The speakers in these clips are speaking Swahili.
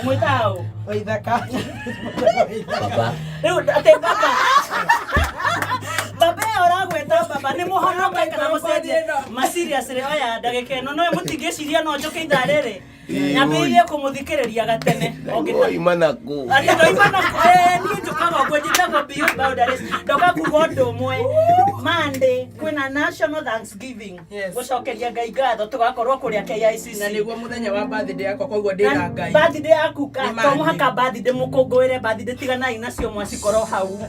Mwitao. Waithaka. Baba. Riu ate baba. Baba oragweta baba ni muhonoka kana mucenjie ma serious ri oya ndagika ino no mutingiciria no njoke itharere nyambirie kumuthikiriria gatene Oimana ku. Ati ndoimana ni njukaga gwe njitagwo biu boundaries ndoka kuga undu umwe Monday kwina National Thanksgiving gucokeria Ngai ngatho tugakorwo kuria KICC na niguo muthenya wa birthday yakwa koguo ndira Ngai birthday yaku ka to muhaka birthday mukungwire birthday tiganai nacio mwacikorwo hau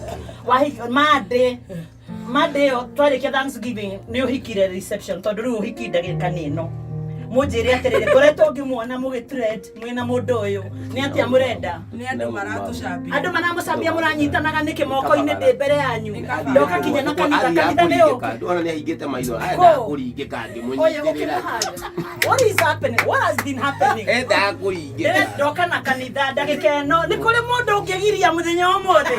Monday twarikia Thanksgiving ni uhikire reception tondu riu uhiki ndagika nino munjire atirire koretwo ngimuona mugitrend mwina mundu uyu ni atia murenda ni andu maratucambia andu maramucambia muranyitanaga niki moko-ini ndi mbere yanyu ndoka kinya na kanitha niyo ona ni ahingite maitho aya kuringika ngimunyitira what is happening what has been happening enda kuringika ndoka na kanitha ndagika ino ni kuri mundu ungigiria muthenya omothe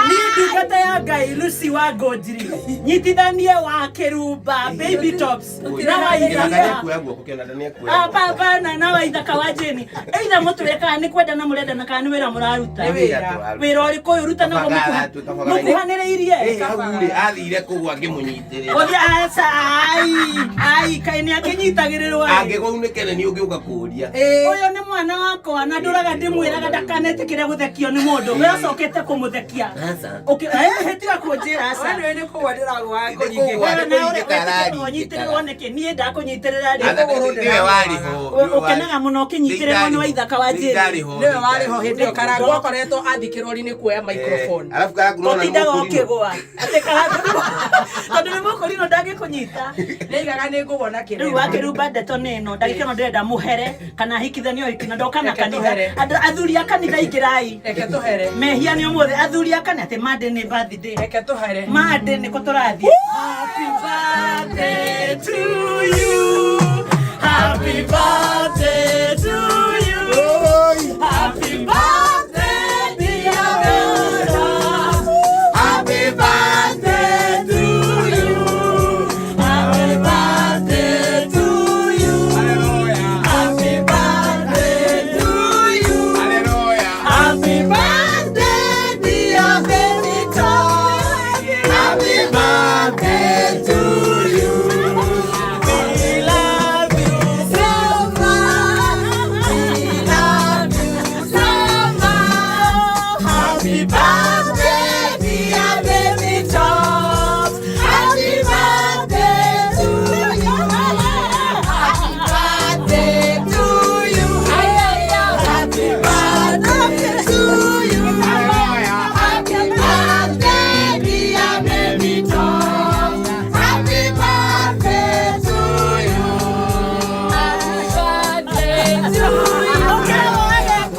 ni ndungata ya Ngai Lucy wa Ngonjiri nyitithanie wa Kirumba baby tops na waithaka papa na waithaka wa Jeni either mutweka ni kwenda na murenda na kana wira muraruta wira uri koyo ruta na mukuhaniriirie agure athire kugwa ngimunyitirira othia ai kaini akinyitagirirwo angigunikene ni ungiuka kuria uyu ni mwana wakwa na nduraga ndimwiraga ndakanetĩkĩre guthekio ni mundu uracokete kumuthekia hetira kunjira asa wewe ni kugwa ndiragwa kunyitirwo niki nie ndakunyitirira niwe wariho ukenaga muno ukinyitirwo ni waithaka wa Jeni niwe wariho hindi karangu akoretwo athikirwo ni kuoya microphone alafu karangu nona utindaga ukigwa ati karangu tondu ni mukurino ndangikunyita nigaga ni ngubona kindu riu Wakirumba ndeto nino ndagika no ndirenda muhere kana hikithanio hikina ndoka na kanitha athuri a kanitha ingirai reke tuhere mehia ni umuthi athuri a kanitha ati Monday ni birthday reke tuhere Monday ni kuturathi happy birthday to you happy birthday to you happy birthday dear brother happy birthday to you happy birthday to you hallelujah happy birthday to you hallelujah happy birthday dear baby toy happy birthday to you we love you so much we love you so much happy birthday dear baby toy happy birthday to you happy birthday to you happy birthday to you happy birthday dear baby toy happy birthday to you happy birthday to you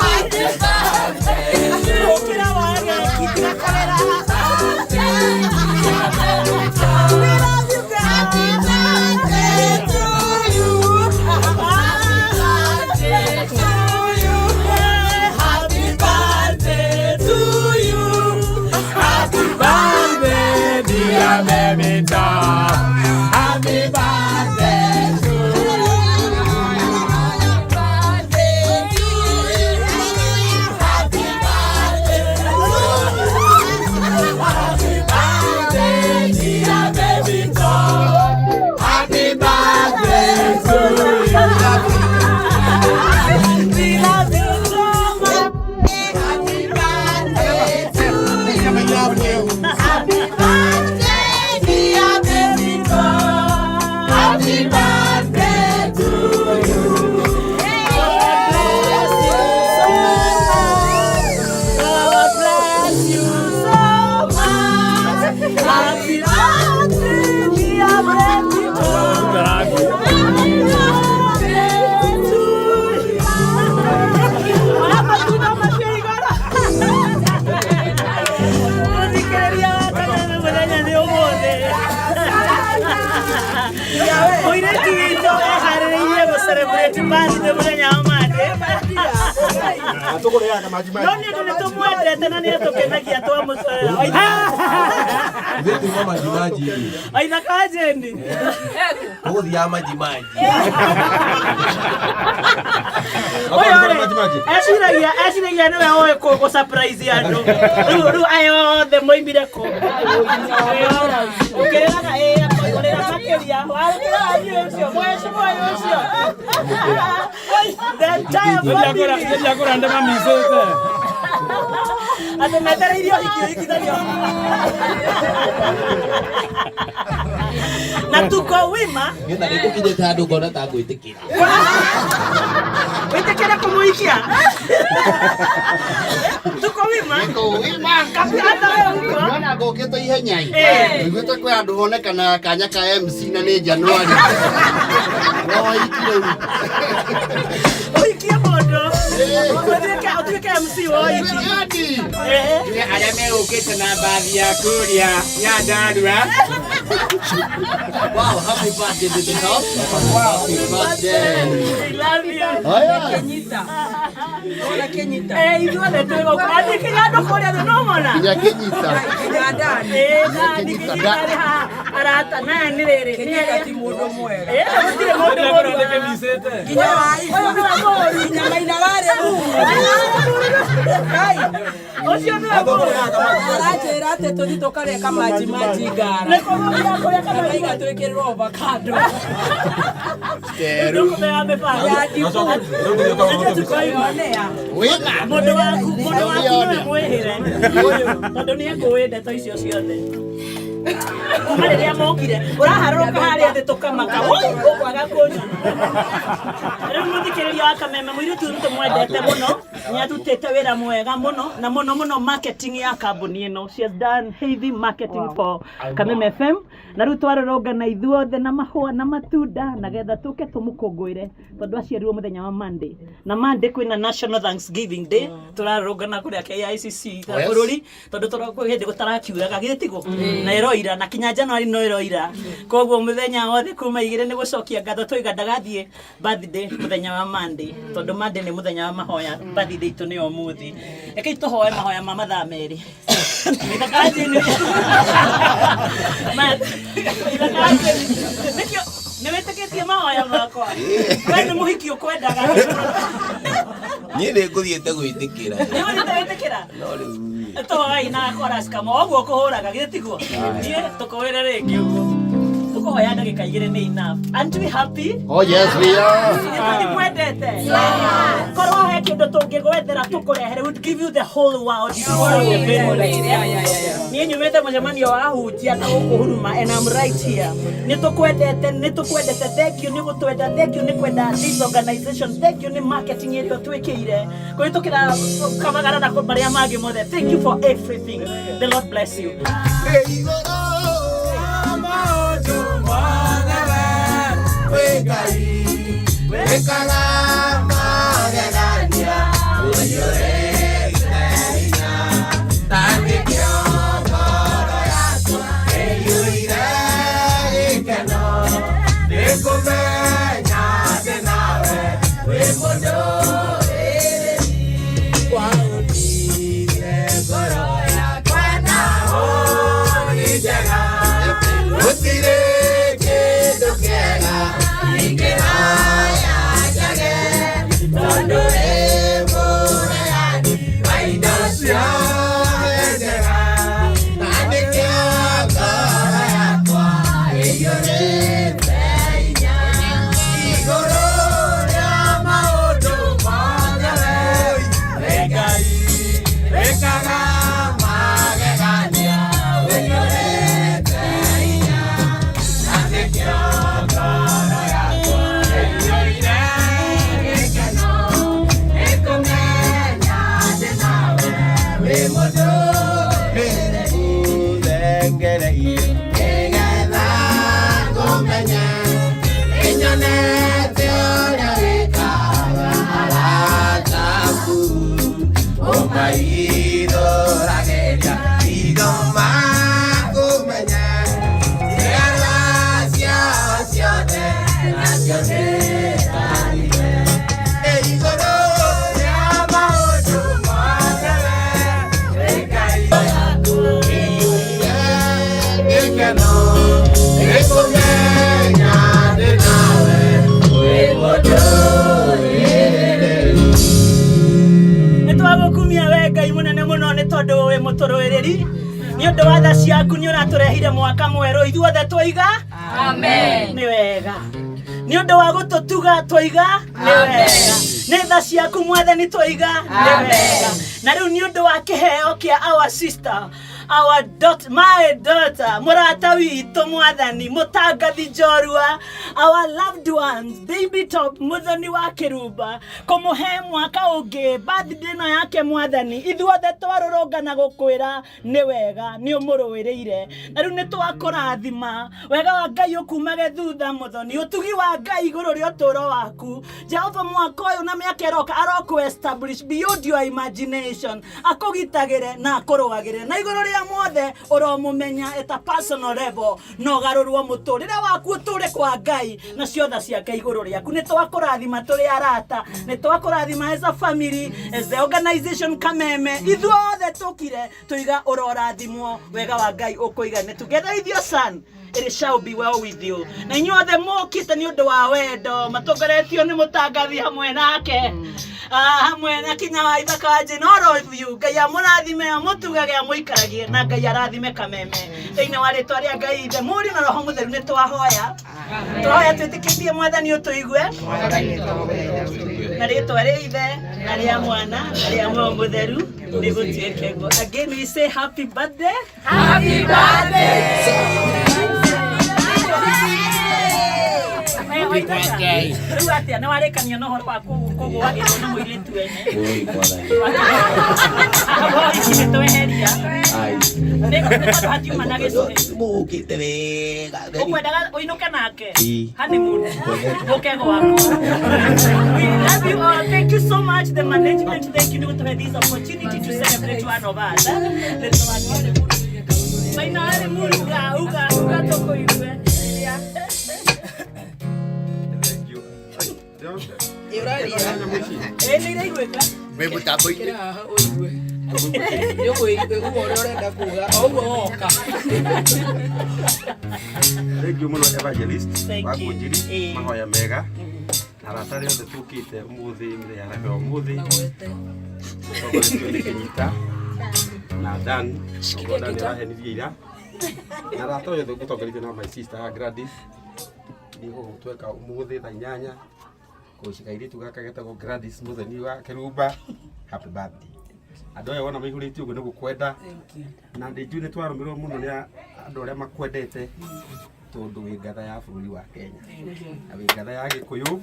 Baby doll, happy birthday to you. Happy birthday to you. Happy birthday, dear baby doll. Happy birthday to you. We love you so much. Happy birthday to you. Happy birthday, dear baby boy. Happy birthday to you. God bless you so much. God bless you so much. Happy birthday, dear baby boy. Happy birthday to you. Hapa tuna mashirika. Oire tuito haririire go celebrate birthday muthenya wa Monday. Tukureaga maji maji. No ni tumwendete na ni tukenagia twa mucere. Zetu mama jimaji. Aina kaje ni? Hodi ya majimaji. Ashiragia niwe oe ko surprise yandu. Ru ayo the moimbire ko. Ukerera orera makeria. Warekera ayo cio. Mweshi moyo cio. The entire family. Yakora ndema misete. Ate metera irio ikithario. Na tuko wima. Ngenda nikukije tandu ngona ta ngwitikira. Witikira kumuikia. Tuko wima. Kapi hata wewe uko. Mwana ngokete ihenyai. Ngwite kwa andu honekana kanya ka MC na ni January. No ikire. Oikia mondo. Otuike MC oiki. Arĩa megũkĩte na mbathi ya kũrĩa Nyandarua. Wow, happy birthday to the house. Happy birthday. I love you. Kenyita. Ona Kenyita. Ithuothe twĩ gũkũ. Atĩ kĩnyando kũrĩa thĩ no mona. Kinya Kenyita. Nyandani. Kenyita arata naya nĩ rĩrĩ. Kenyita ti mũndũ mwega. Gũtirĩ mũndũ mũru. Nginya wa nyama-inĩ warĩ Ũcio nĩwe mũru. aranjĩra atĩ tũthi tũkarĩa kamaji ngara. Kaiga twĩkĩrĩrwo avocado. Ndũkũmenya mĩbango. Wĩna. Mũndũ waku nĩwe mwĩhĩre. Tondũ nĩekũĩ ndeto icio ciothe. Kuma rĩrĩa mokire ũraharũrũka harĩa thĩ tũkamaka ũkwaga kũnyua. Rĩu mũthikĩrĩria wa Kameme mũirĩtu ũyũ tũmwendete mũno, nĩatutĩte wĩra mwega mũno na mũno marketing ya kambuni ĩno. She has done heavy marketing for Kameme FM na rĩu twarũrũngana ithuothe na mahũa na matunda na getha tũke tũmũkũngũĩre tondũ aciarirwo mũthenya wa Monday na Monday kwĩna National Thanksgiving Day tũrarũrũngana kũrĩa KICC bũrũri tondũ tũrakwĩ hĩndĩ gũtarakiuraga gĩtigo na ira na kinya January no ira koguo muthenya wothe kuma igire ni gucokia ngatho twiga ndagathiĩ birthday muthenya wa Monday tondu Monday ni muthenya wa mahoya birthday itu ni omuthi eke tuhoe mahoya ma mathaa meri nitakaje ni nikio niwetikitie mahoya makwa we ni muhiki ukwendaga Niĩ nĩ ngũthiĩte gwĩtĩkĩra. Nĩ ũgũthiĩte no rĩu tũhogai na chorus kama ũguo kũhũraga gĩtiguo niĩ tũkũwĩre rĩngĩ ũguo tũkũhoya ndagĩka igĩrĩ nĩ enough. Aren't we happy? Oh yes we are. Nĩ mwendete korwo he kĩndũ tũngĩgwethera tũkũrehere would give you the whole world. Niĩ nyumĩte mũcemanio wa ahunjia na gũkũ Huruma and I'm right here. Nĩ tũkwendete. Thank you nĩ gũtwenda. Thank you nĩ kwenda this organization. Thank you nĩ marketing ĩrĩa twĩkĩire kũhĩtũkĩra kamagara na marĩa mangĩ mothe. Thank you for everything. The Lord bless you. twagukumia we Ngai munene muno ni tondu we muturuiriri ni undu wa tha ciaku ni uraturehire mwaka mweru ithuothe twiga amen ni wega ni undu wa gututuga twiga ni wega ni tha ciaku mwathani twiga ni wega na riu ni undu wa kiheo kia our sister my daughter murata witu mwathani mutangathi Njorua our loved ones baby top muthoni wa Kirumba kumuhe mwaka ungi birthday no yake mwathani ithuothe twarurungana gukwira ni wega ni umuruwiriire na riu ni twakurathima wega wa Ngai ukumage thutha muthoni utugi wa Ngai iguru ri uturo waku Jehova mwaka uyu na miaka iroka aroku establish beyond your imagination akugitagire na akurugagire na iguru ri mothe uromumenya at a personal level no garurwo muturire waku uture kwa Ngai na ciotha cia Ngai iguru riaku ni twakurathima turi arata ni twakurathima as a family as the organization Kameme ithuothe tukire tuiga urorathimwo wega wa Ngai ukuigane together with your son it shall be well with you na inyuothe mokite ni undu wa wendo matongoretio ni mutangathi hamwe nake hamwe na kinya wa ithaka wa All of you Ngai amurathime amutugage amuikaragie na Ngai arathime Kameme thiini wa ritwa ria Ngai ithe muri na roho mutheru ni twahoya twitikitie mwathani utuigue na ritwa ria ithe na ria mwana na ria Roho mutheru ni gutwike go again we say happy birthday Riu atia na warekania no horo wa kugwagirwo na muiritu wene tweheria nikuhatiuma na gicuri mukite wega ukwendaga uinuke nake honeymoon uke gwaku we love you all thank you so much the management thank you to have this opportunity to celebrate one of us let's finally uga toko iwe Bebo tapo iki. Thank you muno evangelist wakunjiri mahoya mega aratari othe tukite umuthi mire haraka umuthi tugorete ni Kenyita na Dan ngoda ni rahenirie ira na ratoyo gutongerithio na my sister Gladys niho gutweka umuthi tha 8 kushika iritu gaka getagwo Gladys muthoni wa Kirumba happy birthday andu aya wona maihurite uguo ni gukwenda na ndiju ni twarumirwo muno ni andu aria makwendete tondu wi ngatha ya bururi wa Kenya na wi ngatha ya Gikuyu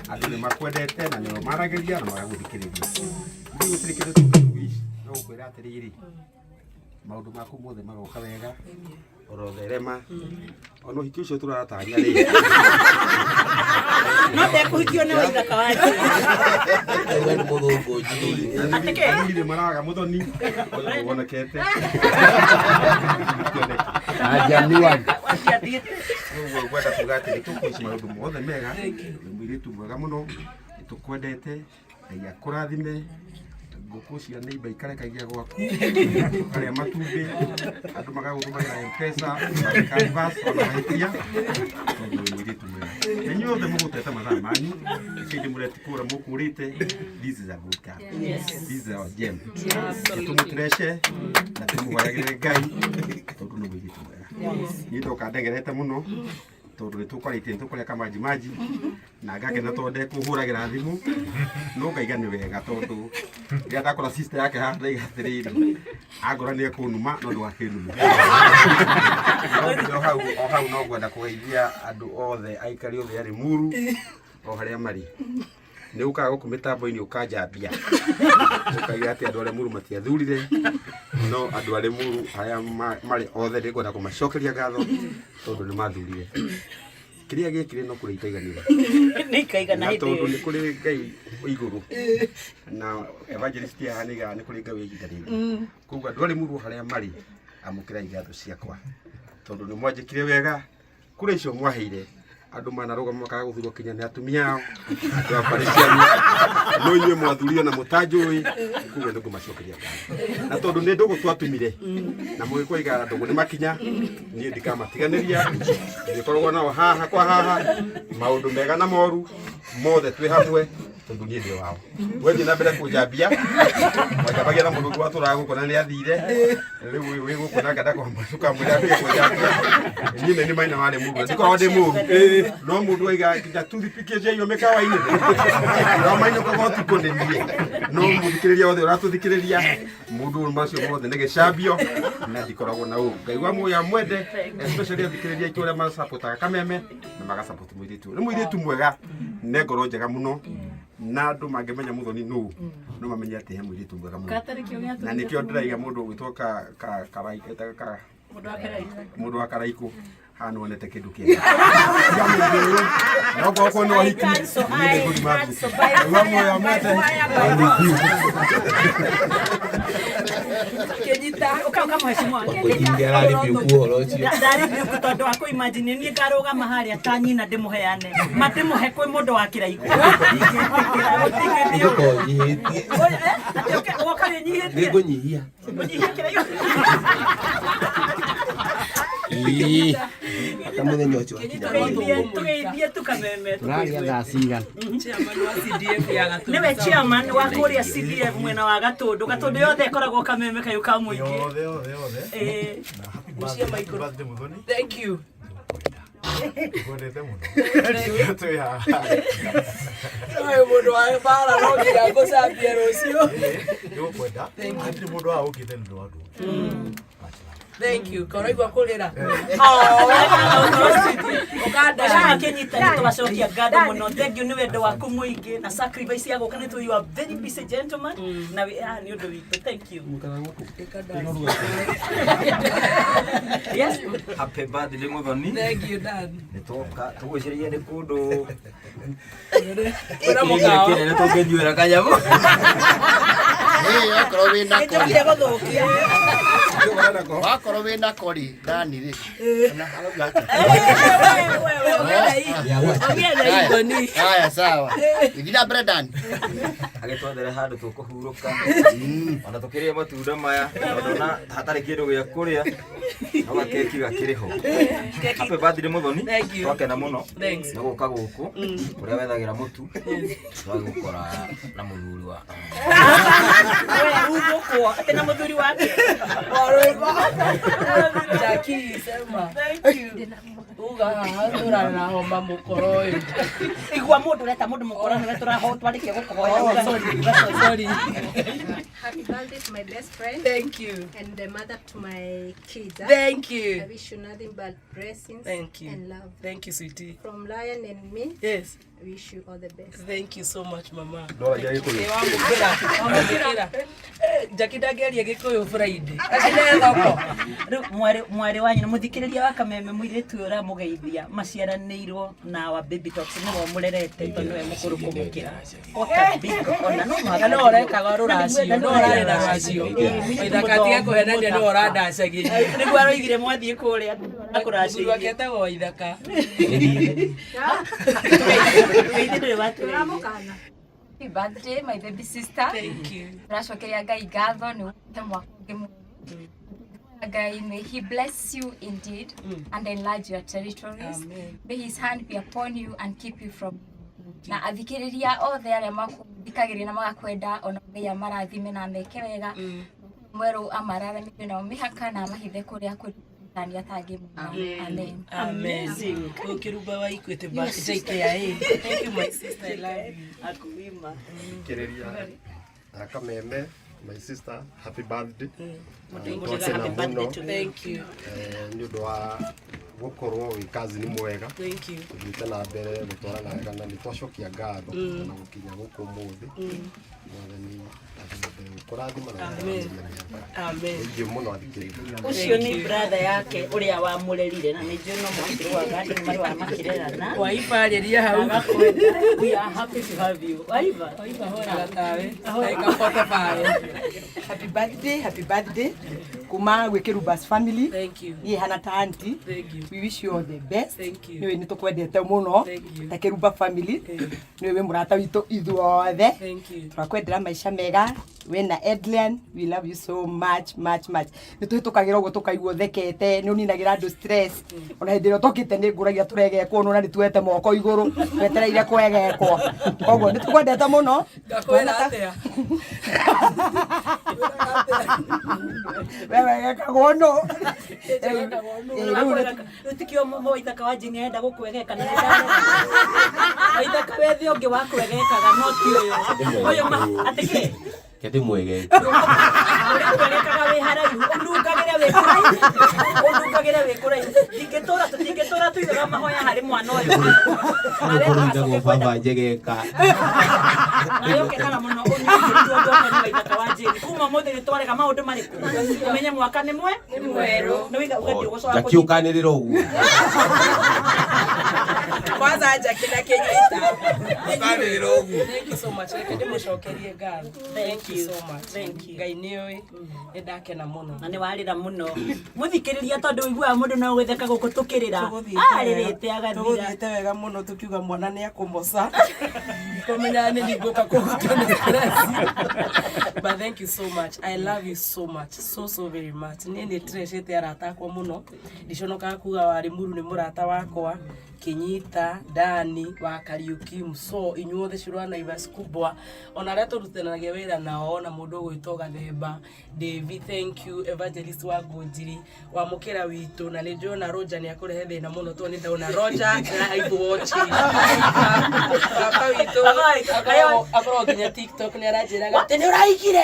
andu ni makwendete na ni marageria na magaguthikiriria ndi gutirikire tukuishi no gukwira atiriri maundu maku mothe magoka wega orotherema ono hiki ucio turataria ri no te kuhikio ni waithaka waje we ni muthungu njiri atike maraga muthoni wonekete Ajaniwa. uguo gwenda kugati tukuici maundu mothe mega mwiritu mwega muno tukwendete Ngai akurathime nguku cia neighbor ikarekagia gwaku aria matumbi andu magagutumagira M-Pesa canvas ona maitia mwiritu mwega inyuothe mugutete mathaa manyu kindi muretikura mukurite this is a good guy this is our gem tumutireshe na tumuhoyagire Ngai tondu ni mwiritu mwega ni ndoka ndegerete muno tondu ni tukwarite tukuria kamaji maji na ngakena tonde kuhuragira thimu no ngaiga ni wega tondu ria ndakora sister yake handa igatiriri agora ni kunuma no ndwa kinuma o hau no gwenda kugeithia andu othe aikari othe ari muru o haria mari ni ukaga guku mitambo-ini ukanjambia ukaiga ati andu aria muru matiathurire no andu aria muru haria mari othe ni ngwenda kumacokeria ngatho tondu ni mathurire kiria gikire no kuri ikaiganira ni kaigana hinde tondu ni kuri Ngai iguru na evangelist ya ni kuri Ngai igitarire kuga andu aria muru haria mari amukira igatho ciakwa tondu ni mwanjikire wega kuri icio mwaheire andu manarugama makaga guthurwo kinya ni atumia ao andu apariciani no inyue mwathurio na mutanjui kuga ndugu macokeria ngatho na tondu ni ndugu twatumire na mugikwiga ndugu ni makinya ni ndikamatiganiria ndikoragwo nao haha kwa haha maundu mega na moru mothe twi hamwe tondu nie ndio wao wethi na mbere kujambia wajabagia na mundu wa turago kona ni athire riu wigu kuna ngada kwa masuka mwira pia kujambia nyine ni maina wale mundu ndiko wade mundu no mundu aiga tuthipikie hiyo mekawaini no maina kwa goti kundemie no muthikiriria wothe uratuthikiriria mundu macio mothe ndege cambio na ndikoragwo na u ngai wa muya mwende especially athikiriria ikore ma support kameme na maga support mwiritu ni mwiritu mwega ne ngoro njega muno na andu mangemenya muthoni no mamenye ati he mwiritu mwega muno na nikio ndiraiga mundu gwitoka ka mundu wa karaiku hano wonete kindu kiega no goko no hiki ni good man wa moya mate Kenyita ukauka mheshimiwa Kuingia rally biukuhoro ucio. Ndari biuku tondu wa kuimagine ni ngaruga mahali atani na ndimuheane matimuhe kwi mundu wa kiraiku Ndiko nyihitie. ati okari nyihitie Nigunyihia. Nyihia kiraiku Hata muthenya ucio tugeithie tukameme Turaria thaa cigana Chairman wa CDF ya Gatundu. niwe chairman wa kuria CDF mwena wa Gatundu yothe ikoragwo kameme kayo ka muingi Yothe Ushia micro. Thank you. Ngwendete muno. Ai mundu wa bara no nginya ngũcambia rũciũ. Nĩũkwenda atĩ mũndũ wa ũkĩte nĩ ndwandũ. Thank you. Koraigua kũrĩra. Ukanda kenyita ni tuwacokia ngado muno thank you ni wendo waku muingi na sacrifice yako kana tu you are very busy gentleman na ni undu witu thank you yes Happy birthday muthoni. Thank you dad. Nitoka tugwicirie ni kundu Wĩra mũkawa. Kene tũngĩthiũra kanyamu. Wakorwo wĩna kori guthukia wakorwo wĩna kori ndani rĩ na harauga haya sawa ithira mbere ndani Agĩtwathera handũ tũkũhurũka. Ona tũkĩrĩa matunda maya. Ona hatarĩ kĩndũ gĩa kũrĩa. No gakeki gakĩrĩ ho. Happy birthday muthoni. Thank you. Twakena mũno. Thanks. Nĩ gũka gũkũ. Kũrĩa wethagĩra mũtu. Twagũkora na mũthuri wa. ugukwo ati na muthuri wake Jackie sema. Thank you. Uga hathura na homa mukoro uyu. igwa mundu reta mundu mukora ni turaho twarikie gukuhoya Sorry. Happy birthday to my best friend Thank you. and the mother to my kids. Thank I you. wish you nothing but blessings Thank you. and love. Thank you sweetie. From Lion and me, Yes. I wish you all the best. Thank you so much mama. Ndora ya gikuyu Wamũkĩra. Jackie ndangĩaria Gĩkũyũ Friday. Acine thoko. mwari wanyu muthikiriria wa kameme muiritu ura mugeithia maciaranirwo na wa baby talks ni wo murerete tondu we mukuru kumukira ona no Kana no ũrekaga rũracio, no ũrarenda rũracio. Waithaka kũhenania no ũrandacagia. niguo aroigire mwathie kuria akuracia Mũthuri wake etagwo Waithaka. Happy birthday, my baby sister. Thank you. Turacokeria Ngai ngatho ni ũkĩte mwaka ũngĩ Ngai, may he bless you indeed and enlarge your territories. Amen. May his hand be upon you and keep you from na athikĩrĩria othe arĩa makuthikagĩrĩria na magakwenda ona Ngai amarathime na meke wega mwerũ amararamie nao mĩhaka na amahithe kũrĩa kũrĩ tani atangĩ mũno. Amen. Amazing. Ukirumba wa Equity Bank JKIA. Thank you my sister, I love you. akuima kireria Akameme, my sister, happy birthday. happy birthday to Thank you. Nĩ ũndũ wa gũkorwo wĩ kazi nĩ mwega. Thank you. Tũthiĩte na mbere gũtwarana wega na nĩ twacokia ngatho na gũkinya gũkũ ũmũthĩ. Mwathani kũrathima na Amen. Amen. Thank mũno athikĩrĩria. ucio ni brother yake uria wa murerire na ni njui no mukiri wa gandi mari wa makirerana Waipa arĩria hau. we are happy to have you waiva Gatawe. Aikapota pale. Happy birthday. Kuma gwĩ Kĩrubas family. Thank you. Ye hana ta auntie. Thank you. We wish you all the best. Thank you. Niwe nĩtũkwendete mũno. Thank you. Ta Kĩruba family. Niwe mũrata witũ ithuothe. Thank you. Tũrakwendera maica mega, Wena Edlian, we love you so much. Nituhitukagira uguo tukaigua thekete, ni uninagira andu stress. Ona hindi ro tokite ni nguragia turegekwo no na nituete moko iguru, twetereire kwegekwo. Koguo nitukwendete muno. Ngakwira atia. Wewe gekagwo no. Rutikio moithaka wa jingi enda gukwegeka na Waithaka wethi ungi wa kwegekaga no ti uyu. Uyu ma atike. Kete mwege. Kwegekaga we haraihu. Undugagire we kurai. Ndingetora tuithaga mahoya hari mwana uyu. Ndio ngo baba njegeka. Nayo kenaga muno unyitwo ndo Waithaka wa jingi. Kuma mothe nitwarega maundu mariku. Umenye mwaka ni mweru. No wiga ugathi ugocoka. Jakiukanirira uguo. Kwanza aja kina Kenyita. Thank you so much. Rekende mucokerie ngatho. Thank you so much. Thank you. Ngai niwe ndakena muno. Na ni warira muno. Muthikiriria tondu igua mundu no gwetheka guku tukirira. Aririte agathira. Tuguthiite wega muno tukiuga mwana ni akumoca. Komenya ni niguka kugutana stress. But thank you so much. I love you so much. So very much. Ni treasure arata kwa muno. Ndiconoka kuga wari muru ni murata wakwa. Kenyita, Dani, wa Kariuki, Muso, inyuothe cirwa Naivas kubwa. Ona ria turutanagia wira nao na mundu gwitoga Themba. David, thank you. Evangelist wa Ngunjiri, wa mukira witu na ni Jona Roger ni akurehe thina muno to ni ndauna Roger live watching. Papa witu akoro nginya TikTok ni aranjiraga tene uraigire.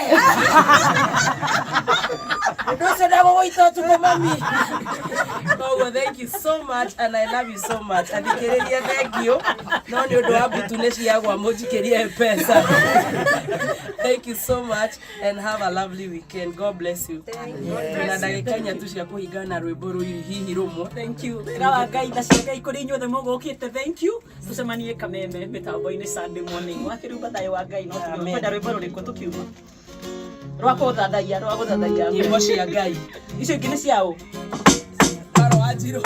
Ndoce ndago goita tu mami. Oh, thank you so much and I love you so much. Athikiriria thank you. No ni undu wa butu ni ciagwa mujikirie pesa. Thank you so much and have a lovely weekend. God bless you. Na ndagika inya tu cia kuhingana rwimbo ruyu hihi rumo. Thank you. Rawa Ngai na cia ikuri inyuothe mugukite. Thank you. Tucemanie Kameme mitambo-ini Sunday morning. Wakiruba thayo wa Ngai no kwenda rwimbo ruriku tukiuma. Rwa guthathaia. Nyimbo cia Ngai. Icio ingĩ nĩ ciao. Paro ajiro.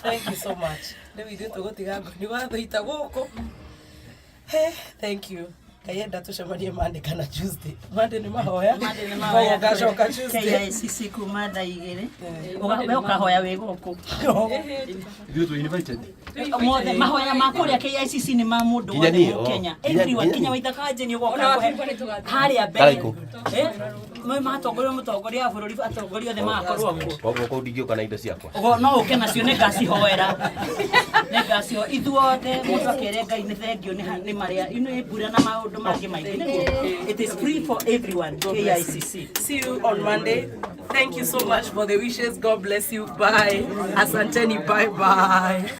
Thank you so much. Thank you. Kayenda tucemanie Monday kana Tuesday. Monday ni mahoya. Gacoka Tuesday. KICC kuma thaa 2. Ukahoya wĩ gũkũ. Ithuĩ tũ invited. Mothe mahoya ma kũrĩa KICC ni ma mũndũ wothe Kenya. Everyone Kenya waithaka nje ni ũgoka harĩa mbere. Moi matongoria mũtongoria wa bũrũri atongoria othe makorwo kuo. Koguo ndingĩũka na indo ciakwa. No ũke nacio nĩ ngacihoera. Nĩ ngacio ithuothe mũndũ akĩrĩa Ngai nĩ thengio nĩ marĩa nĩ mbura na maũndũ mangĩ maingĩ. It is free for everyone. KICC. See you on Monday. Thank you so much for the wishes. God bless you. Bye. Asanteni. Bye bye.